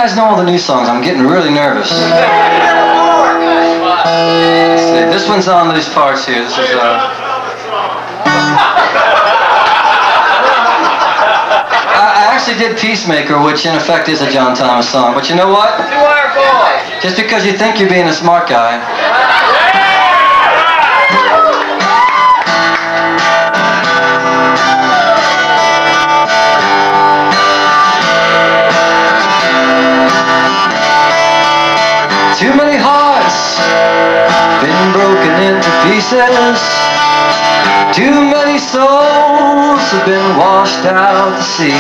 guys know all the new songs. I'm getting really nervous. Let's see, this one's on these parts here. This is I actually did Peacemaker, which in effect is a John Thomas song. But you know what? Just because you think you're being a smart guy. Too many hearts been broken into pieces. Too many souls have been washed out to sea.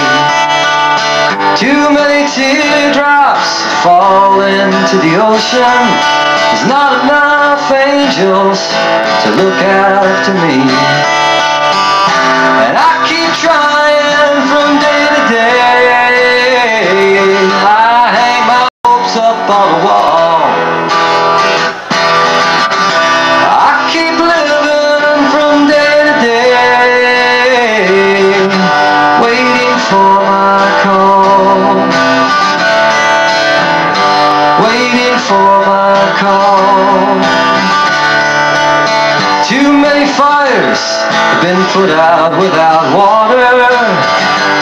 Too many teardrops fall into the ocean. There's not enough angels to look after me. And I keep trying from day to day. I hang my hopes up on a wall. Too many fires have been put out without water.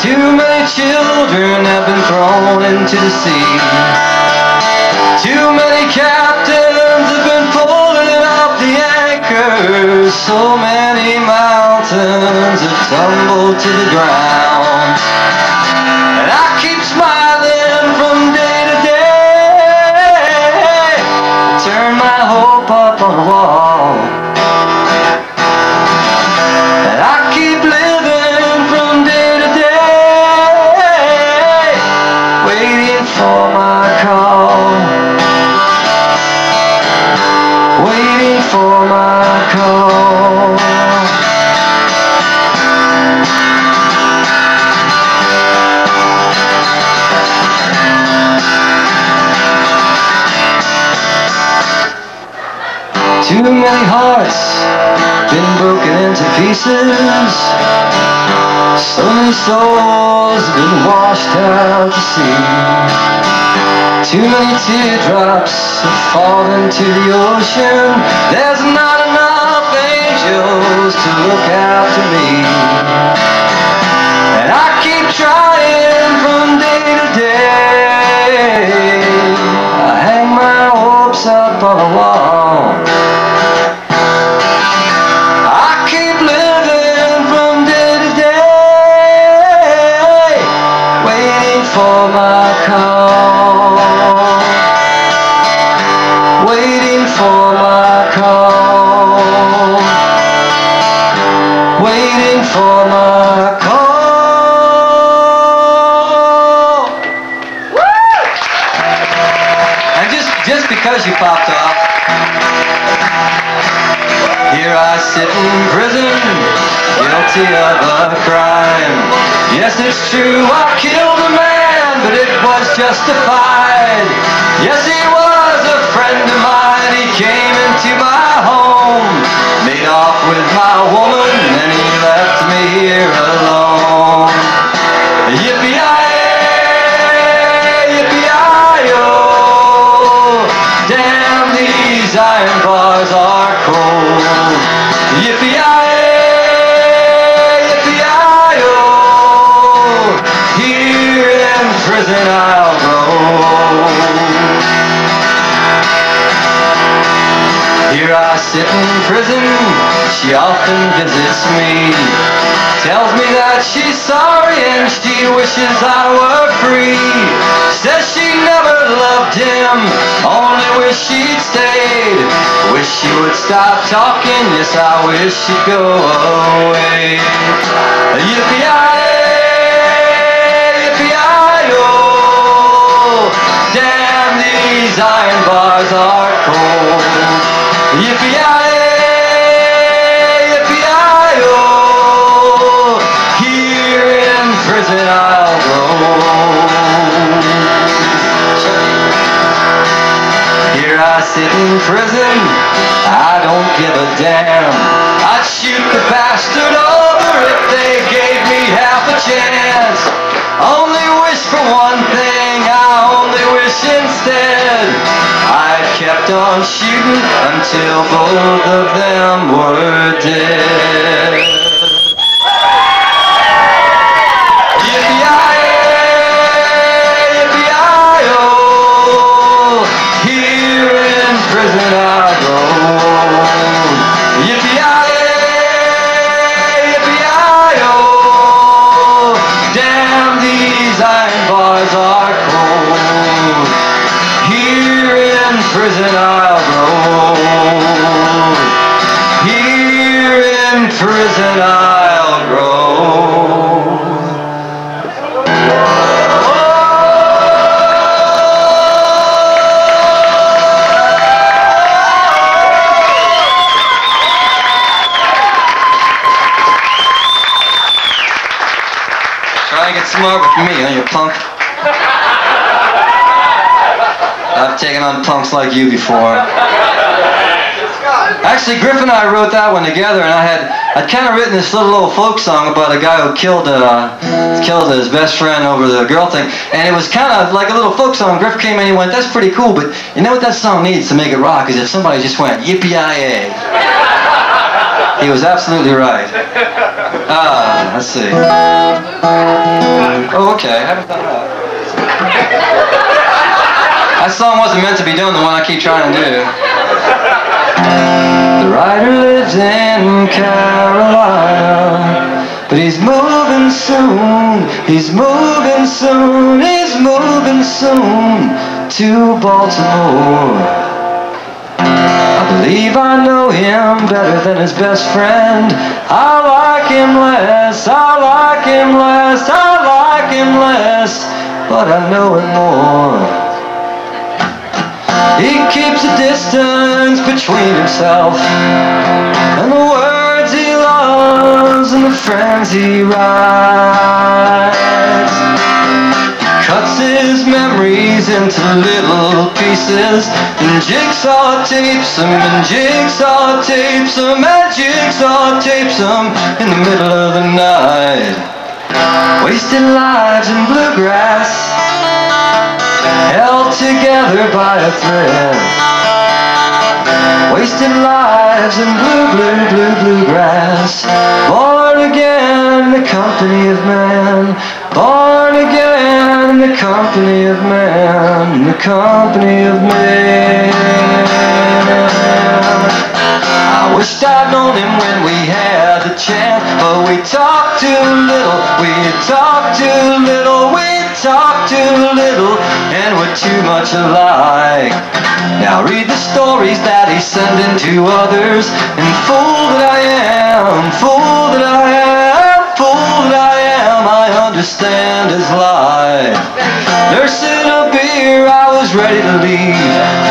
Too many children have been thrown into the sea. Too many captains have been pulling up the anchors. So many mountains have tumbled to the ground. And I keep smiling from day to day. Turn my hope up on the wall. Too many hearts been broken into pieces. So many souls been washed out to sea. Too many teardrops have fallen to the ocean. There's not enough angels to look after me. And I keep trying from day to day. I hang my hopes up on a wall. For my call, waiting for my call, waiting for my call. Woo! And just because you popped off, here I sit in prison, guilty of a crime. Yes, it's true, I killed a man, but it was justified. Yes, he was a friend of mine. He came into my home, made off with my woman, and he left me here alone. Yippee-yi-yi, yippee-yi-yo. Damn, these iron bars are cold. Yippee-yi-yi. Prison I'll go. Here I sit in prison, she often visits me. Tells me that she's sorry and she wishes I were free. Says she never loved him, only wish she'd stayed. Wish she would stop talking, yes I wish she'd go away. Yippee-yi-yi. Damn, these iron bars are cold. Yippee-yi-yi, yippee-yi-yo. Here in prison I'll go. Here I sit in prison, I don't give a damn. I'd shoot the bastard over if they gave me half a chance. Only wish for one thing, I only wish fish instead. I kept on shooting until both of them were dead. Yippee-yi-yay, yippee-yi-oh, here in prison I roam. Yippee-yi-yay, yippee-yi-oh, damn these iron bars are cold. Here in prison I'll roam. Here in prison I'll roam. Try and get smart with me, huh, you punk? I've taken on punks like you before. Actually, Griff and I wrote that one together, and I'd kind of written this little old folk song about a guy who killed his best friend over the girl thing, and it was kind of like a little folk song. Griff came in and he went, "That's pretty cool, but you know what that song needs to make it rock is if somebody just went yippee-yi-yay." He was absolutely right. Let's see. Oh, okay. I haven't done that. That song wasn't meant to be done, the one I keep trying to do. The writer lives in Carolina, but he's moving soon, he's moving soon, he's moving soon to Baltimore. I believe I know him better than his best friend. I like him less, I like him less, I like him less, but I know him more. He keeps a distance between himself and the words he loves and the friends he writes. Cuts his memories into little pieces and jigsaw tapes them and jigsaw tapes them and jigsaw tapes them in the middle of the night. Wasted lives in bluegrass, held together by a thread. Wasted lives in bluegrass. Born again in the company of man. Born again in the company of man. In the company of man. I wished I'd known him when we had the chance, but we talked too little, we talked too little, we talked too little, and we're too much alike. Now read the stories that he's sending to others, and fool that I am, fool that I am, fool that I am, I understand his life. Nursing a beer, I was ready to leave,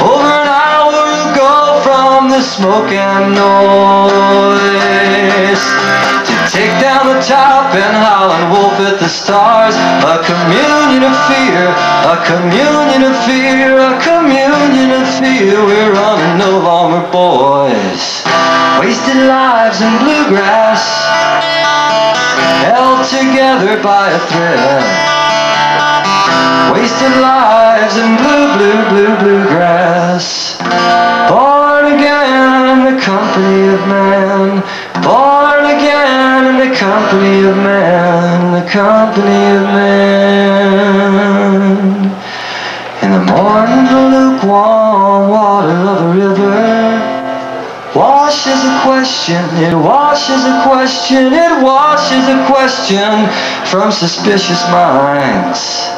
over an hour ago from the smoke and noise, to take down the top and howl and wolf at the stars. A communion of fear, a communion of fear, a communion of fear. We're running no longer, boys. Wasted lives in bluegrass, held together by a thread. Wasted lives in bluegrass. Born again in the company of man. Born again in the company of man. The company of man. In the morning, the lukewarm water of the river washes a question, it washes a question, it washes a question from suspicious minds.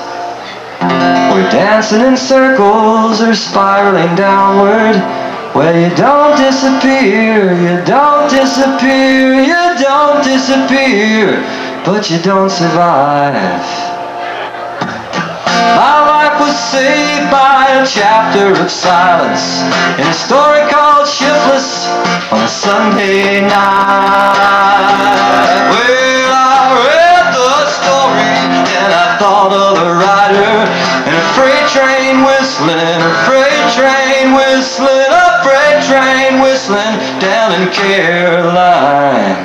We're dancing in circles or spiraling downward, where you don't disappear, you don't disappear, you don't disappear, but you don't survive. My life was saved by a chapter of silence in a story called Shiftless on a Sunday night. Well, I read the story and I thought of the writer and a freight train whistling, a freight train whistling, a freight train whistling down in Caroline.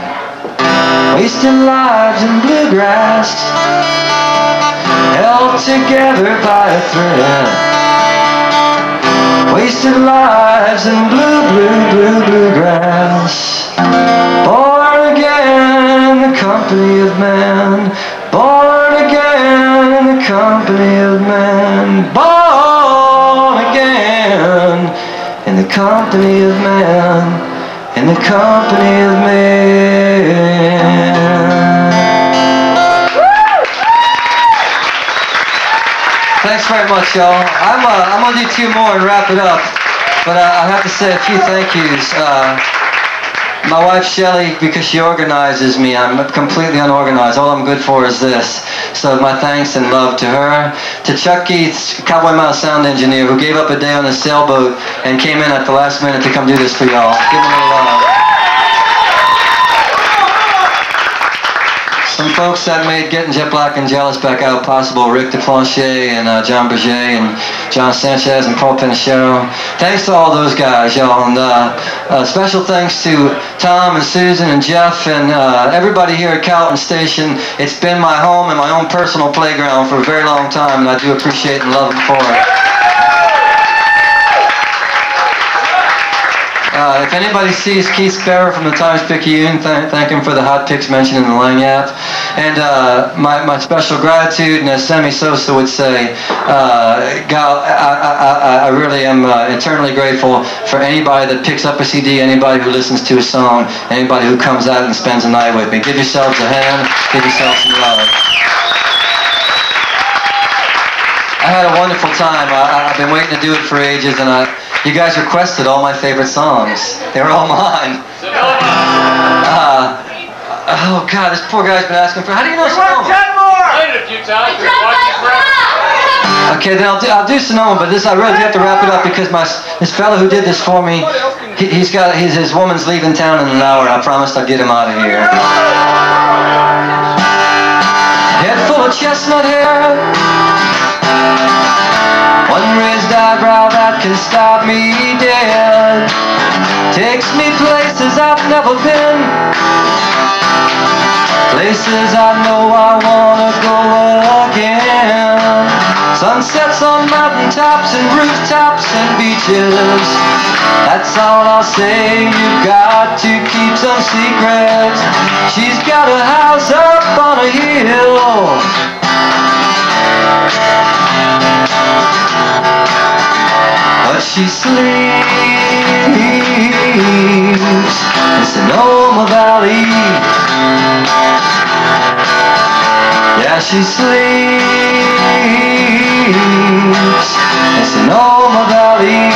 Wasted lives in bluegrass, held together by a thread. wasted lives in bluegrass. Born again in the company of man. Born again in the company of man. Born again in the company of man. In the company of man. Thanks very much, y'all. I'm gonna do two more and wrap it up, but I have to say a few thank yous. My wife Shelley, because she organizes me, I'm completely unorganized. All I'm good for is this. So my thanks and love to her. To Chuck Keith's Cowboy Mouse sound engineer, who gave up a day on the sailboat and came in at the last minute to come do this for y'all. Give him a little love. Some folks that made getting Jet Black and Jealous back out possible: Rick DePlanche and John Berger and John Sanchez and Paul Pinchero. Thanks to all those guys, y'all. And special thanks to Tom and Susan and Jeff and everybody here at Carrollton Station. It's been my home and my own personal playground for a very long time, and I do appreciate and love them for it. If anybody sees Keith Sparrow from the Times-Picayune, thank him for the hot picks mentioned in the Lang-App. And my special gratitude, and as Sammy Sosa would say, I really am eternally grateful for anybody that picks up a CD, anybody who listens to a song, anybody who comes out and spends a night with me. Give yourselves a hand, give yourselves some love. I had a wonderful time. I've been waiting to do it for ages, and you guys requested all my favorite songs. They were all mine. Oh God, this poor guy's been asking for. How do you know Sonoma? 10 more. I played it a few times. Okay, then I'll do Sonoma, but this I really have to wrap it up because this fellow who did this for me, his woman's leaving town in an hour. I promised I'd get him out of here. Head full of chestnut hair, one raised eyebrow that can stop me dead. Takes me places I've never been, places I know I wanna go again. Sunsets on mountaintops and rooftops and beaches. That's all I'll say, you've got to keep some secrets. She's got a house up on a hill, but she sleeps in Sonoma Valley. Yeah, she sleeps in Sonoma Valley.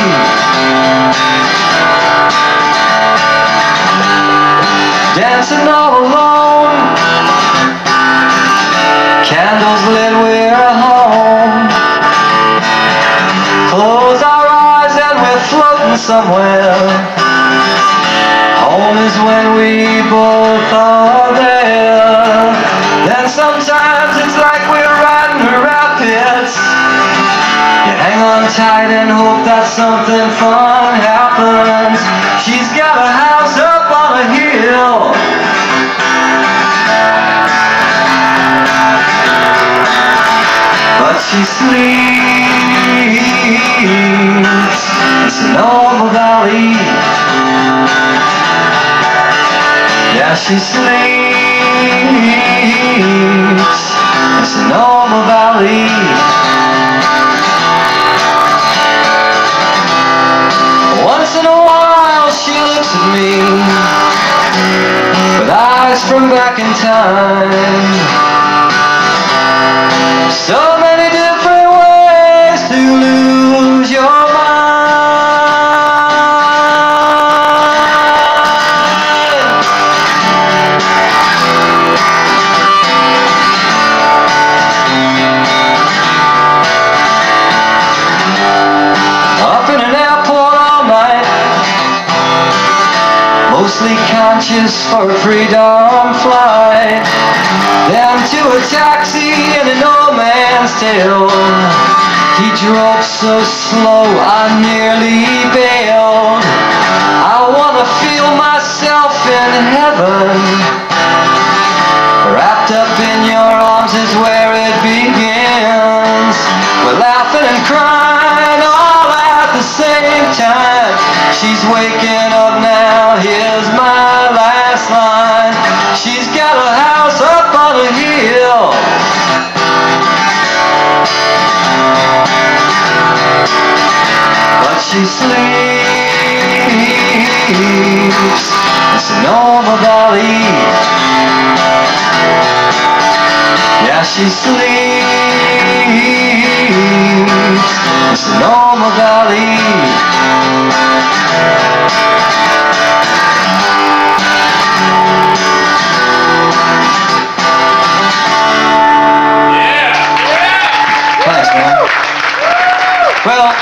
Dancing all alone, candles lit, we're home. Close our eyes and we're floating somewhere. Home is when we both are there. Then sometimes it's like we're riding the rapids. You hang on tight and hope that something fun happens. She's got a house up on a hill, but she sleeps in Sonoma Valley. Yeah, she sleeps in Sonoma Valley. Once in a while she looks at me with eyes from back in time. So many different ways to lose your mind. Up in an airport all night, mostly conscious for a freedom flight. Then to a taxi in an old man's tail. He drove so slow I nearly bailed. I wanna feel myself in heaven. Wrapped up in your arms is where it begins. We're laughing and crying all at the same waking up now, here's my last line. She's got a house up on a hill, but she sleeps in Sonoma Valley. Yeah, she sleeps in Sonoma Valley. Thanks, man. Well,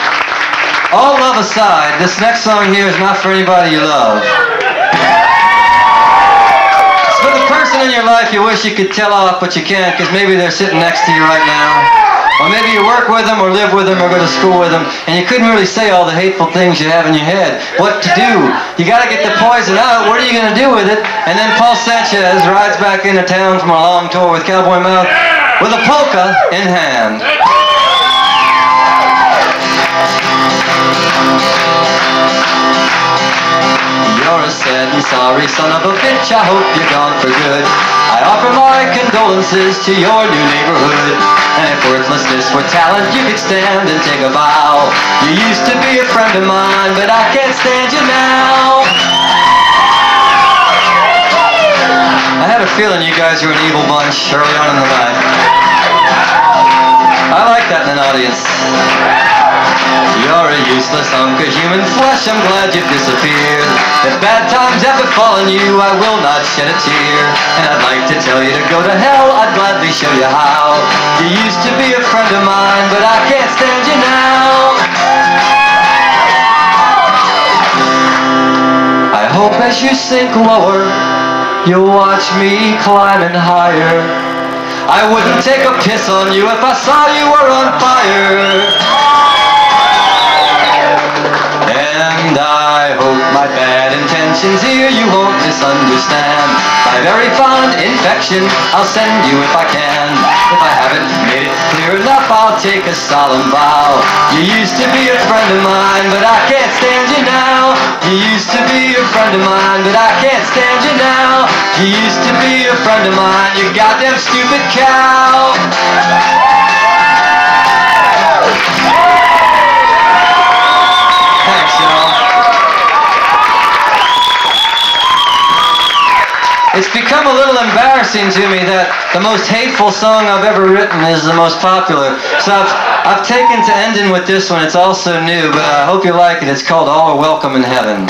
all love aside, this next song here is not for anybody you love. It's for the person in your life you wish you could tell off, but you can't because maybe they're sitting next to you right now. Or maybe you work with them, or live with them, or go to school with them, and you couldn't really say all the hateful things you have in your head. What to do? You got to get the poison out. What are you going to do with it? And then Paul Sanchez rides back into town from a long tour with Cowboy Mouth with a polka in hand. You're a sad and sorry son of a bitch, I hope you're gone for good. I offer my condolences to your new neighborhood. And if worthlessness were talent, you could stand and take a bow. You used to be a friend of mine, but I can't stand you now. I had a feeling you guys were an evil bunch early on in the night. I like that in an audience. You're a useless hunk of human flesh, I'm glad you've disappeared. If bad times have befallen you, I will not shed a tear. And I'd like to tell you to go to hell, I'd gladly show you how. You used to be a friend of mine, but I can't stand you now. I hope as you sink lower, you'll watch me climbing higher. I wouldn't take a piss on you if I saw you were on fire. And I hope my bad intentions here you won't misunderstand. My very fond infection I'll send you if I can. If I haven't made it clear enough, I'll take a solemn vow. You used to be a friend of mine, but I can't stand you now. You used to be a friend of mine, but I can't stand you now. You used to be a friend of mine, you goddamn stupid cow. Thanks, y'all. It's become a little embarrassing to me that the most hateful song I've ever written is the most popular. So I've taken to ending with this one. It's also new, but I hope you like it. It's called All Are Welcome in Heaven.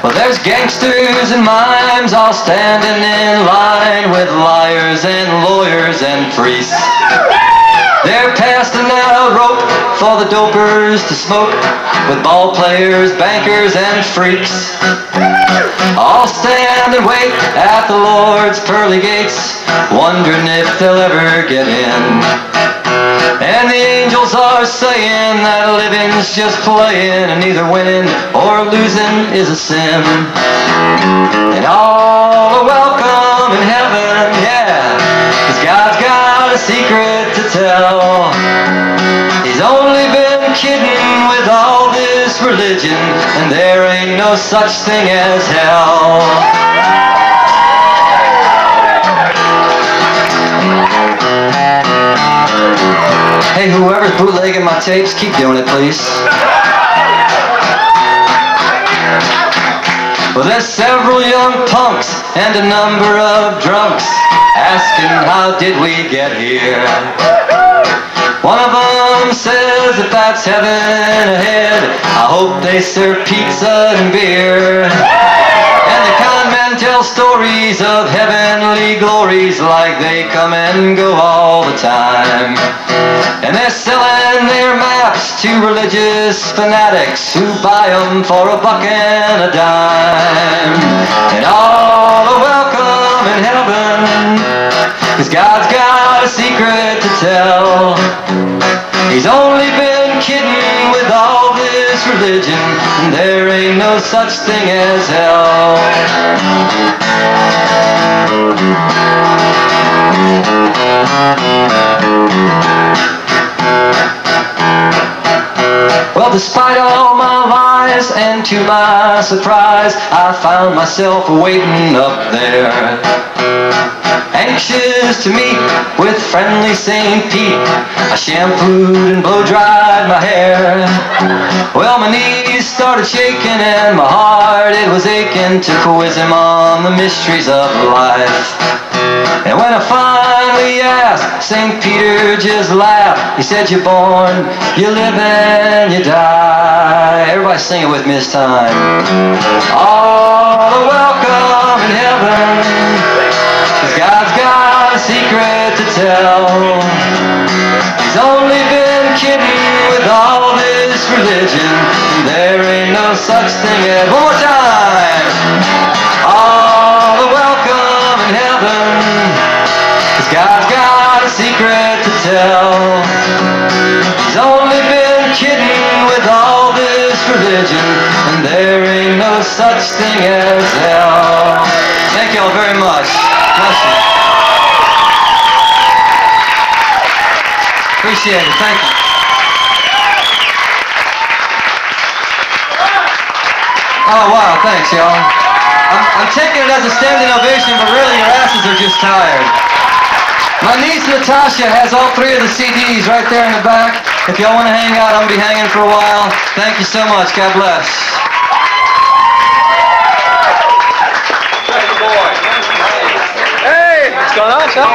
Well, there's gangsters and mimes all standing in line with liars and lawyers and priests. They're passing out rope for the dopers to smoke with ball players, bankers, and freaks. All stand and wait at the Lord's pearly gates, wondering if they'll ever get in. And the angels are saying that living's just playing, and either winning or losing is a sin. And all are welcome in heaven, yeah, 'cause God's got a secret to tell. He's only been kidding with all this religion, and there ain't no such thing as hell. Hey, whoever's bootlegging my tapes, keep doing it, please. Well, there's several young punks and a number of drunks asking how did we get here. One of them says if that's heaven ahead, I hope they serve pizza and beer. And the con men tell stories of heavenly glories like they come and go all the time. And they're selling their maps to religious fanatics who buy them for $1 and a dime. And all are welcome in heaven, 'cause God's got a secret to tell. He's only been kidding with all this religion, and there ain't no such thing as hell. Well, despite all my lies and to my surprise, I found myself waiting up there, anxious to meet with friendly St. Pete. I shampooed and blow-dried my hair. Well, my knees started shaking and my heart, it was aching to quiz him on the mysteries of life. And when I finally asked, St. Peter just laughed. He said, you're born, you live and you die. Everybody sing it with me this time. All are welcome in heaven, 'cause God's got a secret to tell. He's only been kidding with all this religion. There ain't no such thing as, one more time, all are welcome in heaven, 'cause God's got a secret to tell. He's only been kidding with all this religion, and there ain't no such thing as hell. Thank you all very much. Bless you. Appreciate it. Thank you. Oh, wow. Thanks, y'all. I'm taking it as a standing ovation, but really your asses are just tired. My niece Natasha has all 3 of the CDs right there in the back. If y'all want to hang out, I'll be hanging for a while. Thank you so much. God bless. Hey, what's going on, son?